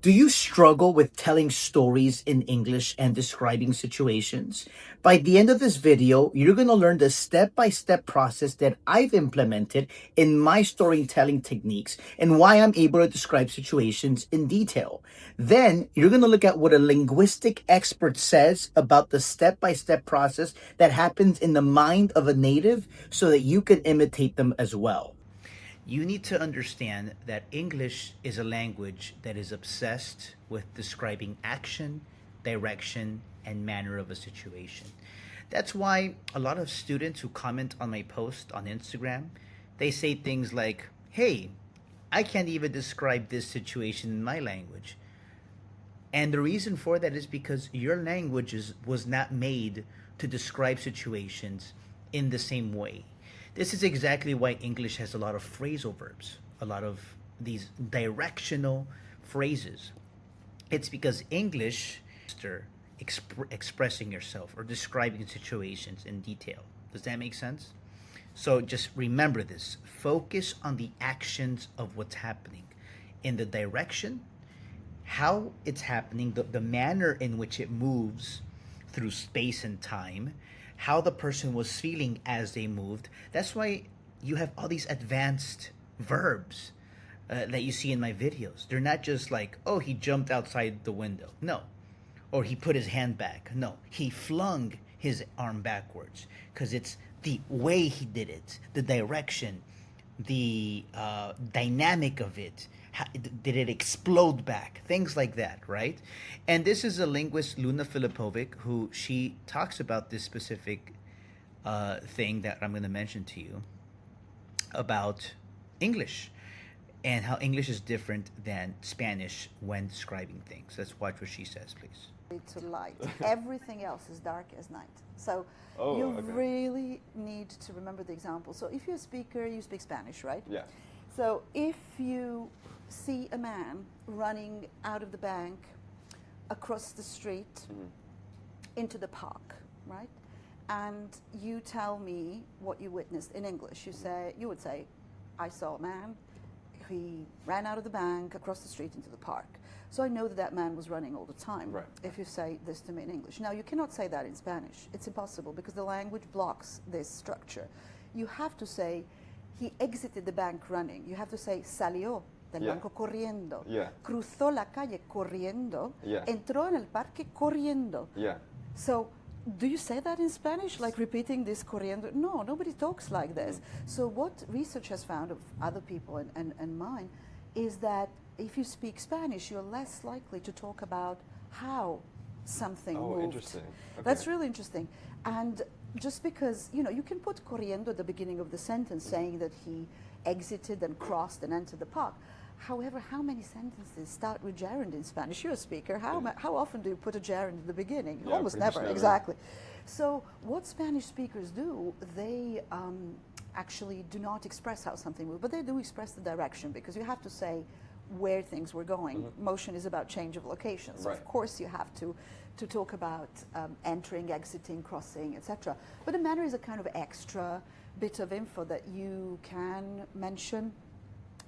Do you struggle with telling stories in English and describing situations? By the end of this video, you're going to learn the step-by-step process that I've implemented in my storytelling techniques and why I'm able to describe situations in detail. Then, you're going to look at what a linguistic expert says about the step-by-step process that happens in the mind of a native so that you can imitate them as well. You need to understand that English is a language that is obsessed with describing action, direction, and manner of a situation. That's why a lot of students who comment on my post on Instagram, they say things like, "Hey, I can't even describe this situation in my language." And the reason for that is because your language was not made to describe situations in the same way. This is exactly why English has a lot of phrasal verbs, a lot of these directional phrases. It's because English expressing yourself or describing situations in detail. Does that make sense? So just remember this. Focus on the actions of what's happening in the direction, how it's happening, the manner in which it moves through space and time, how the person was feeling as they moved. That's why you have all these advanced verbs that you see in my videos. They're not just like, oh, he jumped outside the window. No. Or he put his hand back. No. He flung his arm backwards, because it's the way he did it, the direction, the dynamic of it. How, did it explode back? Things like that, right? And this is a linguist, Luna Filipovic, who she talks about this specific thing that I'm going to mention to you about English and how English is different than Spanish when describing things. Let's watch what she says, please. To light. Everything else is dark as night. So you really need to remember the example. So if you're a speaker, you speak Spanish, right? Yeah. So if you see a man running out of the bank across the street into the park, right? And you tell me what you witnessed in English. You would say, I saw a man, he ran out of the bank across the street into the park. So I know that that man was running all the time, right, if you say this to me in English. Now, you cannot say that in Spanish. It's impossible because the language blocks this structure. You have to say, he exited the bank running. You have to say, salió del banco corriendo. Cruzó la calle corriendo. Entró en el parque corriendo. So, do you say that in Spanish, like repeating this corriendo? No, nobody talks like this. So what research has found of other people and mine is that if you speak Spanish, you're less likely to talk about how something moved. Interesting. Okay. That's really interesting. And just because, you can put corriendo at the beginning of the sentence saying that he exited and crossed and entered the park. However, how many sentences start with gerund in Spanish? You're a speaker. How often do you put a gerund at the beginning? Almost never, exactly. So what Spanish speakers do, they actually do not express how something moves, but they do express the direction, because you have to say where things were going. Motion is about change of location. So of course you have to talk about entering, exiting, crossing, etc. But the manner is a kind of extra bit of info that you can mention.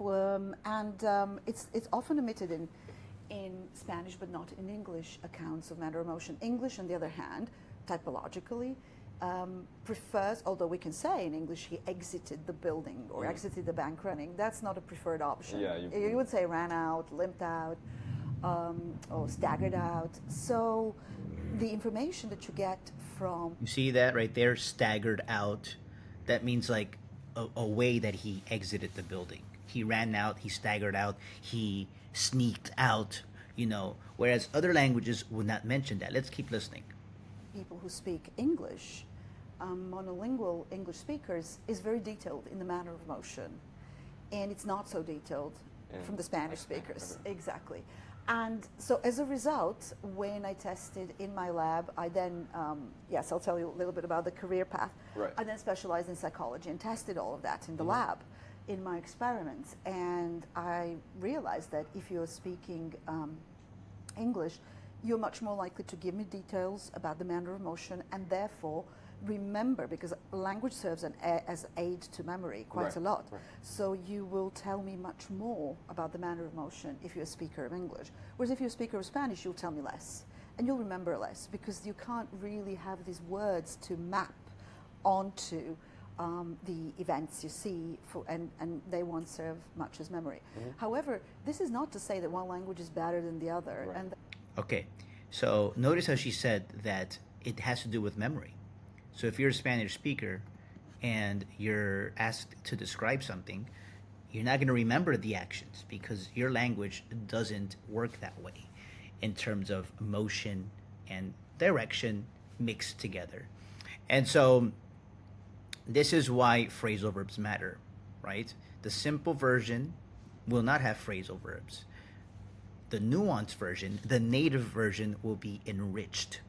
It's often omitted in Spanish, but not in English accounts of manner of motion. English, on the other hand, typologically, prefers, although we can say in English he exited the building or exited the bank running, that's not a preferred option. You would say ran out, limped out, or staggered out. So the information that you get from... You see that right there, staggered out? That means like a way that he exited the building. He ran out, he staggered out, he sneaked out, whereas other languages would not mention that. Let's keep listening. People who speak English, monolingual English speakers, is very detailed in the manner of motion. And it's not so detailed from the Spanish speakers. Exactly. And so as a result, when I tested in my lab, I then, yes, I'll tell you a little bit about the career path. I then specialized in psychology and tested all of that in the lab in my experiments. And I realized that if you're speaking English, you're much more likely to give me details about the manner of motion, and therefore remember, because language serves as aid to memory quite a lot. Right. So you will tell me much more about the manner of motion if you're a speaker of English. Whereas if you're a speaker of Spanish, you'll tell me less. And you'll remember less, because you can't really have these words to map onto the events you see, and they won't serve much as memory. Mm-hmm. However, this is not to say that one language is better than the other. Right. Okay, so notice how she said that it has to do with memory. So if you're a Spanish speaker and you're asked to describe something, you're not going to remember the actions because your language doesn't work that way in terms of motion and direction mixed together. And so this is why phrasal verbs matter, right? The simple version will not have phrasal verbs. The nuanced version, the native version, will be enriched,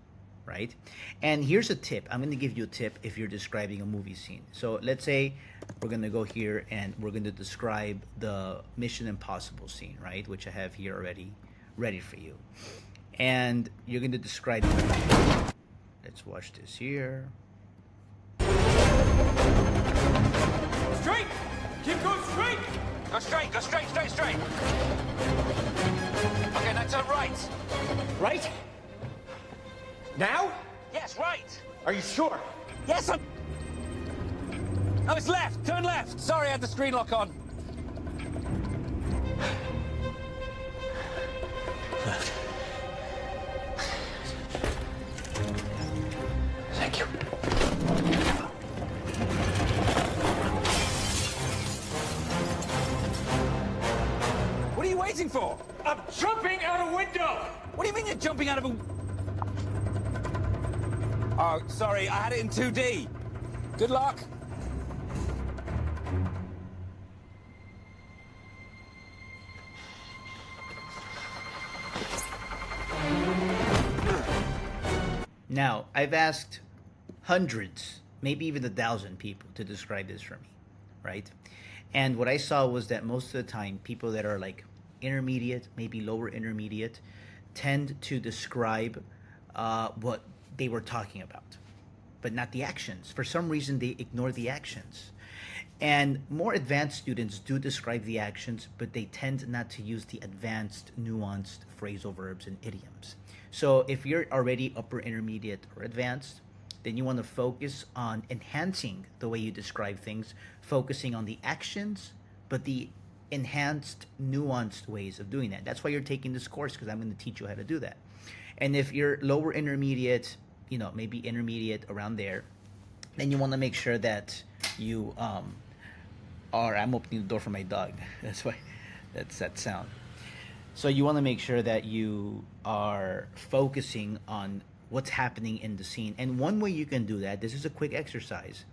right? And here's a tip. I'm going to give you a tip if you're describing a movie scene. So let's say we're going to go here and we're going to describe the Mission Impossible scene, right? Which I have here already ready for you. And you're going to describe it. Let's watch this here. Straight! Keep going straight! Go straight, go straight, straight, straight. Okay, now turn right. Right? Now? Yes, right. Are you sure? Yes, I'm... No, it's left. Turn left. Sorry, I had the screen lock on. Left. Thank you. What are you waiting for? I'm jumping out a window! What do you mean you're jumping out of a... Oh, sorry, I had it in 2D. Good luck. Now, I've asked hundreds, maybe even 1,000 people to describe this for me, right? And what I saw was that most of the time, people that are like intermediate, maybe lower intermediate, tend to describe what they were talking about, but not the actions. For some reason, they ignore the actions. And more advanced students do describe the actions, but they tend not to use the advanced, nuanced phrasal verbs and idioms. So if you're already upper intermediate or advanced, then you want to focus on enhancing the way you describe things, focusing on the actions, but the enhanced, nuanced ways of doing that. That's why you're taking this course, because I'm going to teach you how to do that. And if you're lower intermediate, you know, maybe intermediate around there, then you want to make sure that you I'm opening the door for my dog. That's why, that's that sound. So you want to make sure that you are focusing on what's happening in the scene. And one way you can do that, this is a quick exercise,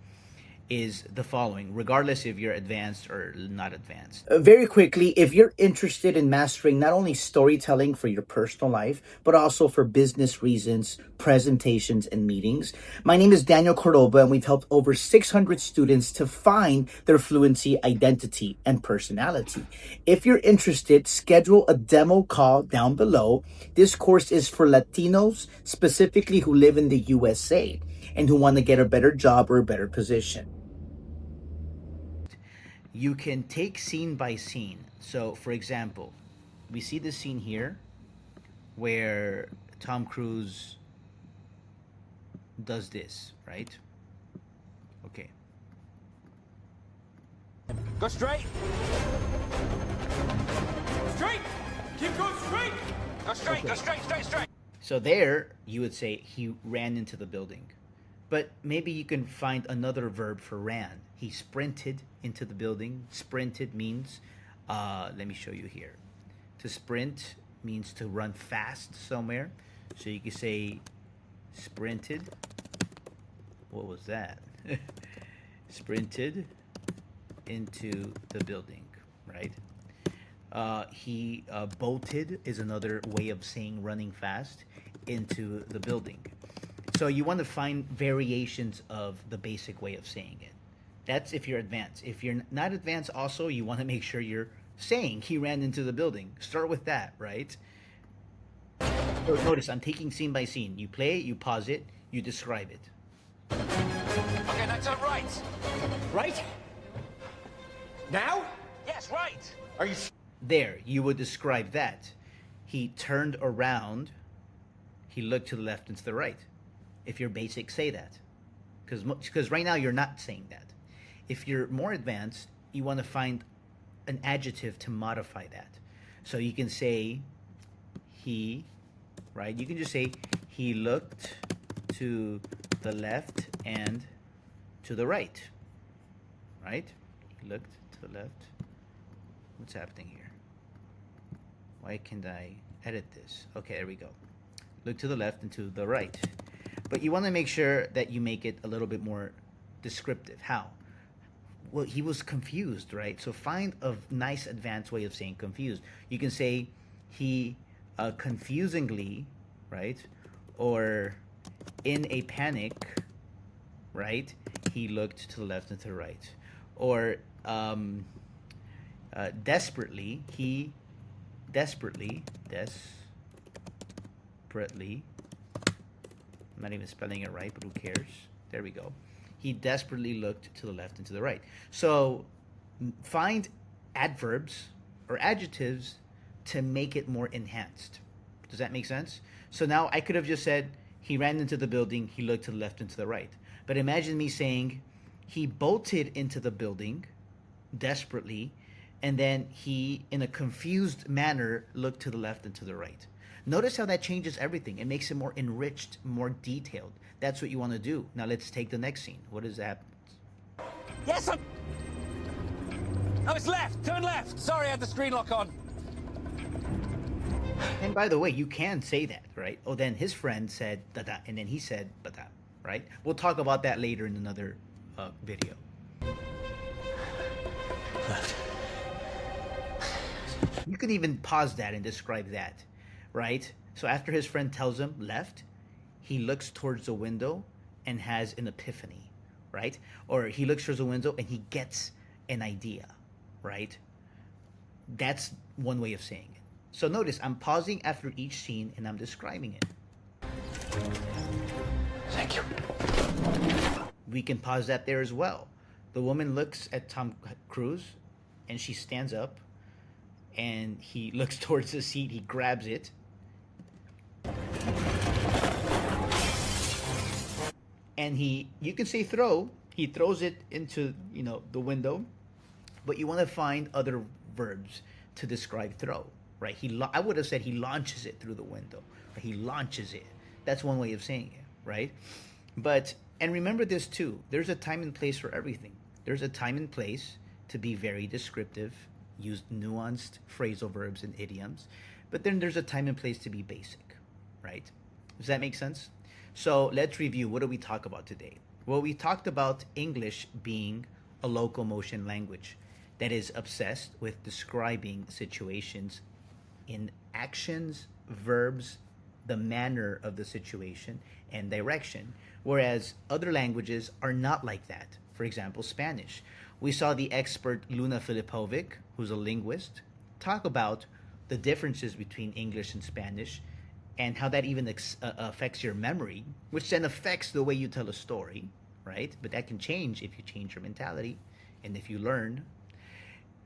is the following, regardless if you're advanced or not advanced. Very quickly, if you're interested in mastering not only storytelling for your personal life, but also for business reasons, presentations, and meetings, my name is Daniel Cordoba, and we've helped over 600 students to find their fluency, identity, and personality. If you're interested, schedule a demo call down below. This course is for Latinos, specifically who live in the USA and who want to get a better job or a better position. You can take scene by scene. So, for example, we see this scene here where Tom Cruise does this, right? Okay. Go straight. Straight! Keep going straight! Go straight, okay. Go straight, straight, straight. So there, you would say he ran into the building. But maybe you can find another verb for ran. He sprinted into the building. Sprinted means, let me show you here. To sprint means to run fast somewhere. So you could say sprinted. What was that? Sprinted into the building, right? He bolted is another way of saying running fast into the building. So you want to find variations of the basic way of saying it. That's if you're advanced. If you're not advanced also, you want to make sure you're saying he ran into the building. Start with that, right? So notice I'm taking scene by scene. You play it, you pause it, you describe it. Okay, now turn right. Right? Now? Yes, right. Are you There, you would describe that. He turned around, he looked to the left and to the right. If you're basic, say that. Because right now you're not saying that. If you're more advanced, you want to find an adjective to modify that. So you can say he, right? You can just say he looked to the left and to the right, right? He looked to the left. What's happening here? Why can't I edit this? Okay, there we go. Look to the left and to the right. But you want to make sure that you make it a little bit more descriptive. How? Well, he was confused, right? So find a nice advanced way of saying confused. You can say he confusingly, right? Or in a panic, right? He looked to the left and to the right. Or desperately, he desperately, I'm not even spelling it right, but who cares? There we go. He desperately looked to the left and to the right. So find adverbs or adjectives to make it more enhanced. Does that make sense? So now I could have just said, he ran into the building, he looked to the left and to the right. But imagine me saying, he bolted into the building desperately, and then he, in a confused manner, looked to the left and to the right. Notice how that changes everything. It makes it more enriched, more detailed. That's what you want to do. Now let's take the next scene. What does that? Yes, I'm... Oh, it's left. Turn left. Sorry, I had the screen lock on. And by the way, you can say that, right? Oh, then his friend said da-da, and then he said ba-da, right? We'll talk about that later in another video. left? You can even pause that and describe that, right? So after his friend tells him left, he looks towards the window and has an epiphany, right? Or he looks towards the window and he gets an idea, right? That's one way of saying it. So notice I'm pausing after each scene and I'm describing it. Thank you. We can pause that there as well. The woman looks at Tom Cruise and she stands up and he looks towards the seat, he grabs it. And you can say throw, he throws it into, the window, but you want to find other verbs to describe throw, right? I would have said he launches it through the window, or he launches it. That's one way of saying it, right? And remember this too, there's a time and place for everything. There's a time and place to be very descriptive, use nuanced phrasal verbs and idioms, but then there's a time and place to be basic, right? Does that make sense? So let's review. What did we talk about today? Well, we talked about English being a locomotion language that is obsessed with describing situations in actions, verbs, the manner of the situation, and direction, whereas other languages are not like that. For example, Spanish. We saw the expert Luna Filipovic, who's a linguist, talk about the differences between English and Spanish and how that even affects your memory, which then affects the way you tell a story, right? But that can change if you change your mentality and if you learn.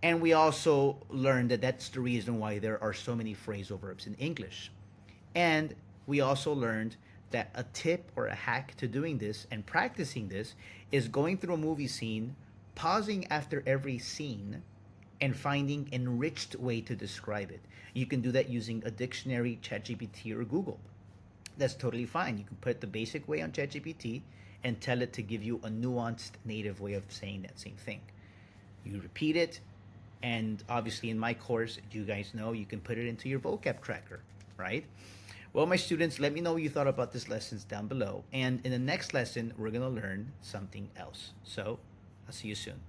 And we also learned that that's the reason why there are so many phrasal verbs in English. And we also learned that a tip or a hack to doing this and practicing this is going through a movie scene, pausing after every scene, and finding enriched way to describe it. You can do that using a dictionary, ChatGPT, or Google. That's totally fine. You can put it the basic way on ChatGPT and tell it to give you a nuanced native way of saying that same thing. You repeat it, and obviously in my course, you guys know, you can put it into your vocab tracker, right? Well, my students, let me know what you thought about this lessons down below. And in the next lesson, we're gonna learn something else. So I'll see you soon.